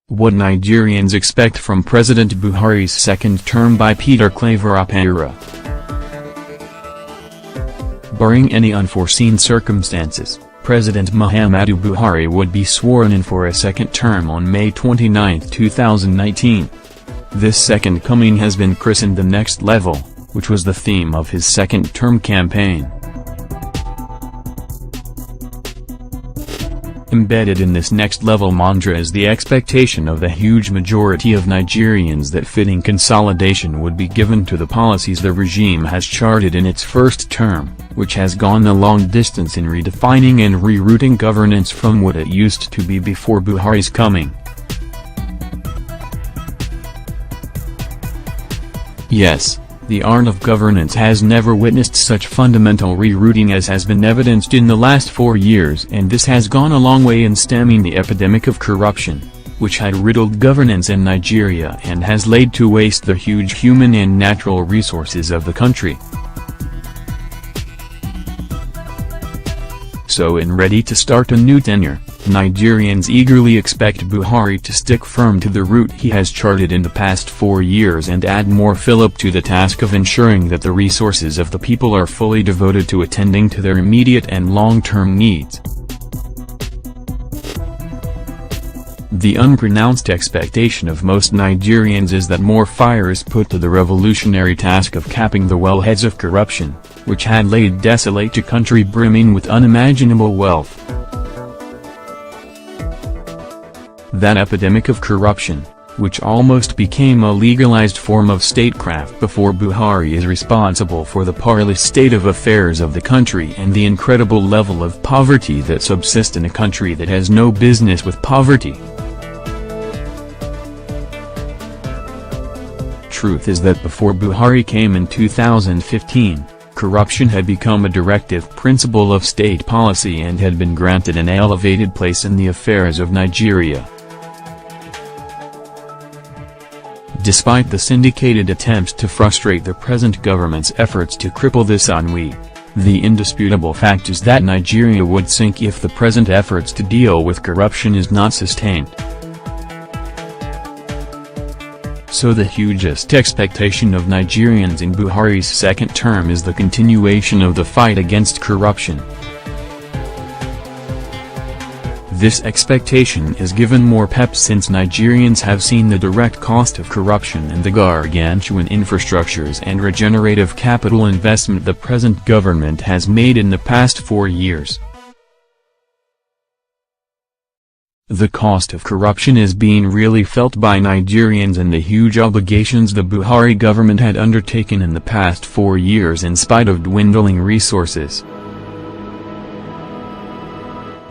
What Nigerians expect from President Buhari's second term by Peter Claver. Oparah. Barring any unforeseen circumstances, President Muhammadu Buhari would be sworn in for a second term on May 29, 2019. This second coming has been christened the Next Level, which was the theme of his second-term campaign. Embedded in this next-level mantra is the expectation of the huge majority of Nigerians that fitting consolidation would be given to the policies the regime has charted in its first term, which has gone a long distance in redefining and rerouting governance from what it used to be before Buhari's coming. Yes, the art of governance has never witnessed such fundamental rerouting as has been evidenced in the last 4 years, and this has gone a long way in stemming the epidemic of corruption, which had riddled governance in Nigeria and has laid to waste the huge human and natural resources of the country. So ready to start a new tenure, Nigerians eagerly expect Buhari to stick firm to the route he has charted in the past 4 years and add more fillip to the task of ensuring that the resources of the people are fully devoted to attending to their immediate and long-term needs. The unpronounced expectation of most Nigerians is that more fire is put to the revolutionary task of capping the wellheads of corruption, which had laid desolate a country brimming with unimaginable wealth. That epidemic of corruption, which almost became a legalized form of statecraft before Buhari, is responsible for the parlous state of affairs of the country and the incredible level of poverty that subsists in a country that has no business with poverty. Truth is that before Buhari came in 2015, corruption had become a directive principle of state policy and had been granted an elevated place in the affairs of Nigeria. Despite the syndicated attempts to frustrate the present government's efforts to cripple this ennui, the indisputable fact is that Nigeria would sink if the present efforts to deal with corruption is not sustained. So the hugest expectation of Nigerians in Buhari's second term is the continuation of the fight against corruption. This expectation is given more pep since Nigerians have seen the direct cost of corruption and the gargantuan infrastructures and regenerative capital investment the present government has made in the past 4 years. The cost of corruption is being really felt by Nigerians in the huge obligations the Buhari government had undertaken in the past 4 years in spite of dwindling resources.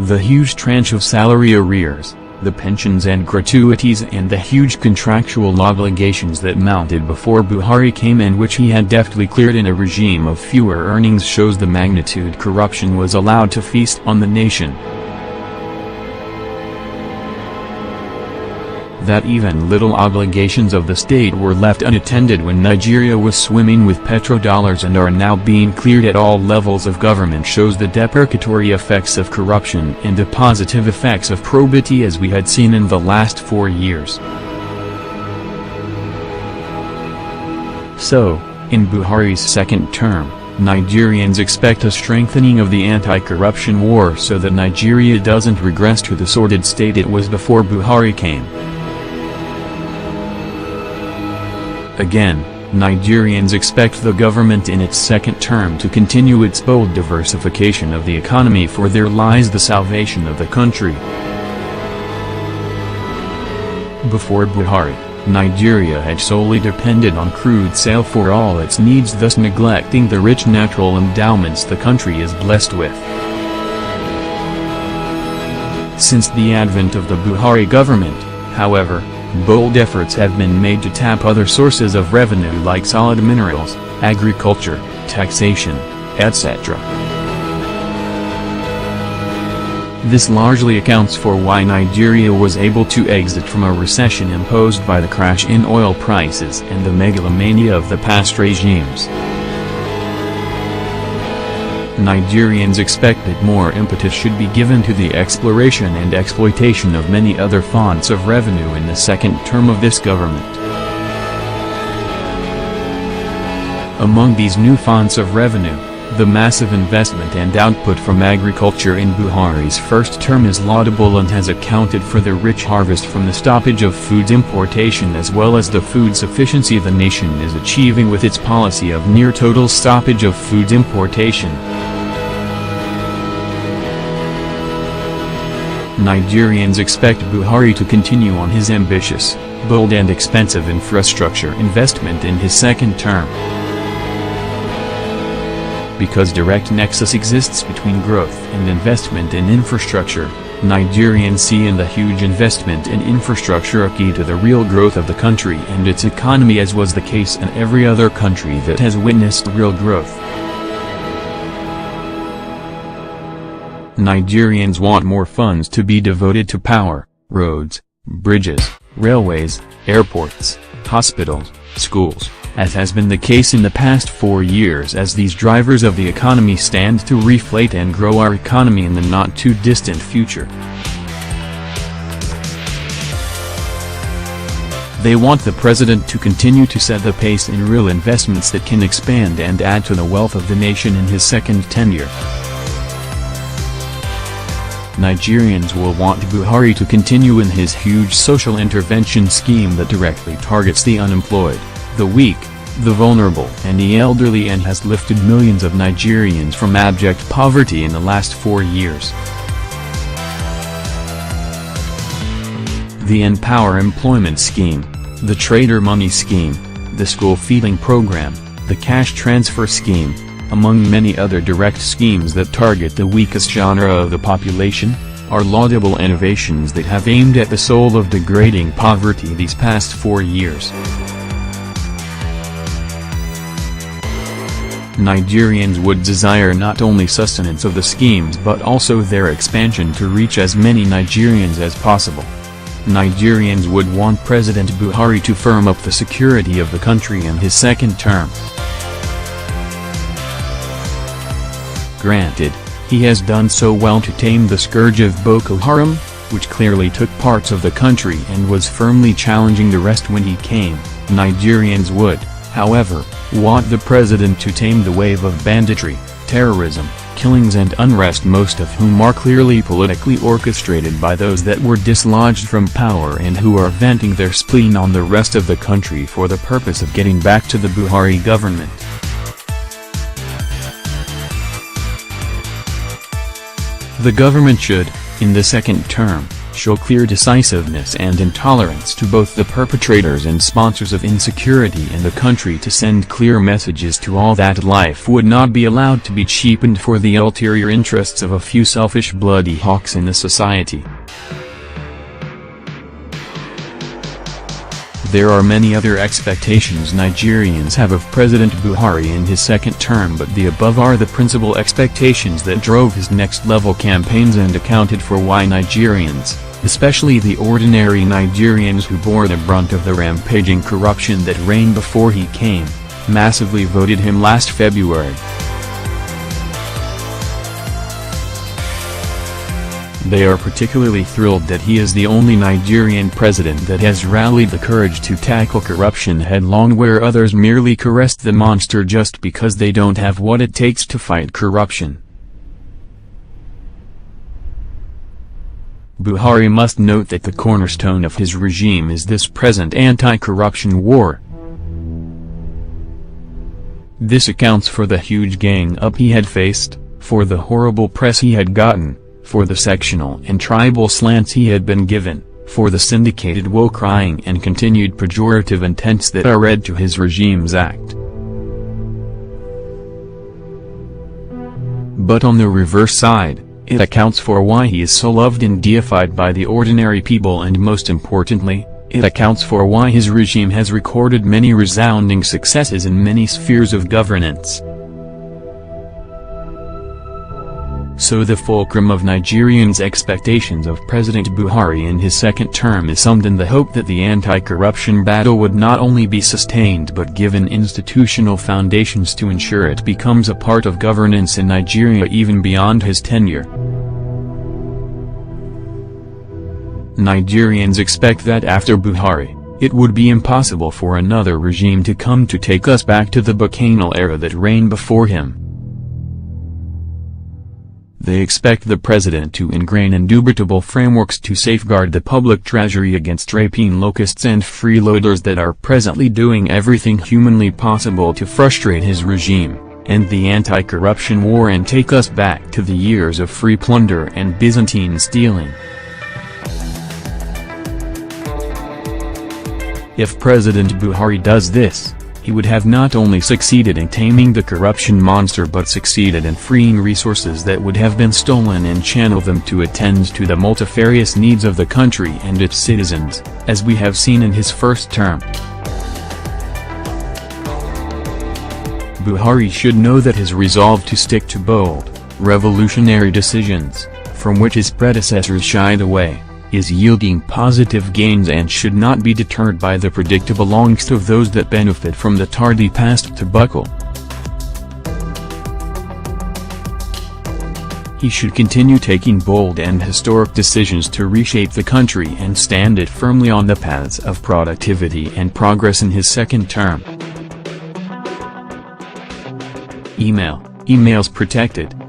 The huge tranche of salary arrears, the pensions and gratuities, and the huge contractual obligations that mounted before Buhari came and which he had deftly cleared in a regime of fewer earnings shows the magnitude corruption was allowed to feast on the nation. That even little obligations of the state were left unattended when Nigeria was swimming with petrodollars and are now being cleared at all levels of government shows the deprecatory effects of corruption and the positive effects of probity as we had seen in the last 4 years. So, in Buhari's second term, Nigerians expect a strengthening of the anti-corruption war so that Nigeria doesn't regress to the sordid state it was before Buhari came. Again, Nigerians expect the government in its second term to continue its bold diversification of the economy, for there lies the salvation of the country. Before Buhari, Nigeria had solely depended on crude sale for all its needs, thus neglecting the rich natural endowments the country is blessed with. Since the advent of the Buhari government, however, bold efforts have been made to tap other sources of revenue like solid minerals, agriculture, taxation, etc. This largely accounts for why Nigeria was able to exit from a recession imposed by the crash in oil prices and the megalomania of the past regimes. Nigerians expect that more impetus should be given to the exploration and exploitation of many other fonts of revenue in the second term of this government. Among these new fonts of revenue, the massive investment and output from agriculture in Buhari's first term is laudable and has accounted for the rich harvest from the stoppage of foods importation as well as the food sufficiency the nation is achieving with its policy of near total stoppage of foods importation. Nigerians expect Buhari to continue on his ambitious, bold and expensive infrastructure investment in his second term. Because direct nexus exists between growth and investment in infrastructure, Nigerians see in the huge investment in infrastructure a key to the real growth of the country and its economy, as was the case in every other country that has witnessed real growth. Nigerians want more funds to be devoted to power, roads, bridges, railways, airports, hospitals, schools, as has been the case in the past 4 years, as these drivers of the economy stand to reflate and grow our economy in the not-too-distant future. They want the president to continue to set the pace in real investments that can expand and add to the wealth of the nation in his second tenure. Nigerians will want Buhari to continue in his huge social intervention scheme that directly targets the unemployed, the weak, the vulnerable and the elderly, and has lifted millions of Nigerians from abject poverty in the last 4 years. The Empower Employment Scheme, the Trader Money Scheme, the School Feeding Program, the Cash Transfer Scheme, among many other direct schemes that target the weakest genre of the population, are laudable innovations that have aimed at the soul of degrading poverty these past 4 years. Nigerians would desire not only sustenance of the schemes but also their expansion to reach as many Nigerians as possible. Nigerians would want President Buhari to firm up the security of the country in his second term. Granted, he has done so well to tame the scourge of Boko Haram, which clearly took parts of the country and was firmly challenging the rest when he came. Nigerians would, however, want the president to tame the wave of banditry, terrorism, killings and unrest, most of whom are clearly politically orchestrated by those that were dislodged from power and who are venting their spleen on the rest of the country for the purpose of getting back to the Buhari government. The government should, in the second term, show clear decisiveness and intolerance to both the perpetrators and sponsors of insecurity in the country, to send clear messages to all that life would not be allowed to be cheapened for the ulterior interests of a few selfish bloody hawks in the society. There are many other expectations Nigerians have of President Buhari in his second term, but the above are the principal expectations that drove his next-level campaigns and accounted for why Nigerians, especially the ordinary Nigerians who bore the brunt of the rampaging corruption that reigned before he came, massively voted him last February. They are particularly thrilled that he is the only Nigerian president that has rallied the courage to tackle corruption headlong, where others merely caressed the monster just because they don't have what it takes to fight corruption. Buhari must note that the cornerstone of his regime is this present anti-corruption war. This accounts for the huge gang-up he had faced, for the horrible press he had gotten, for the sectional and tribal slants he had been given, for the syndicated woe-crying and continued pejorative intents that are read to his regime's act. But on the reverse side, it accounts for why he is so loved and deified by the ordinary people, and most importantly, it accounts for why his regime has recorded many resounding successes in many spheres of governance. So the fulcrum of Nigerians' expectations of President Buhari in his second term is summed in the hope that the anti-corruption battle would not only be sustained but given institutional foundations to ensure it becomes a part of governance in Nigeria even beyond his tenure. Nigerians expect that after Buhari, it would be impossible for another regime to come to take us back to the bacchanal era that reigned before him. They expect the president to ingrain indubitable frameworks to safeguard the public treasury against rapine locusts and freeloaders that are presently doing everything humanly possible to frustrate his regime, end the anti-corruption war and take us back to the years of free plunder and Byzantine stealing. If President Buhari does this, he would have not only succeeded in taming the corruption monster but succeeded in freeing resources that would have been stolen and channel them to attend to the multifarious needs of the country and its citizens, as we have seen in his first term. Buhari should know that his resolve to stick to bold, revolutionary decisions, from which his predecessors shied away, is yielding positive gains and should not be deterred by the predictable angst of those that benefit from the tardy past to buckle. He should continue taking bold and historic decisions to reshape the country and stand it firmly on the paths of productivity and progress in his second term. Emails protected.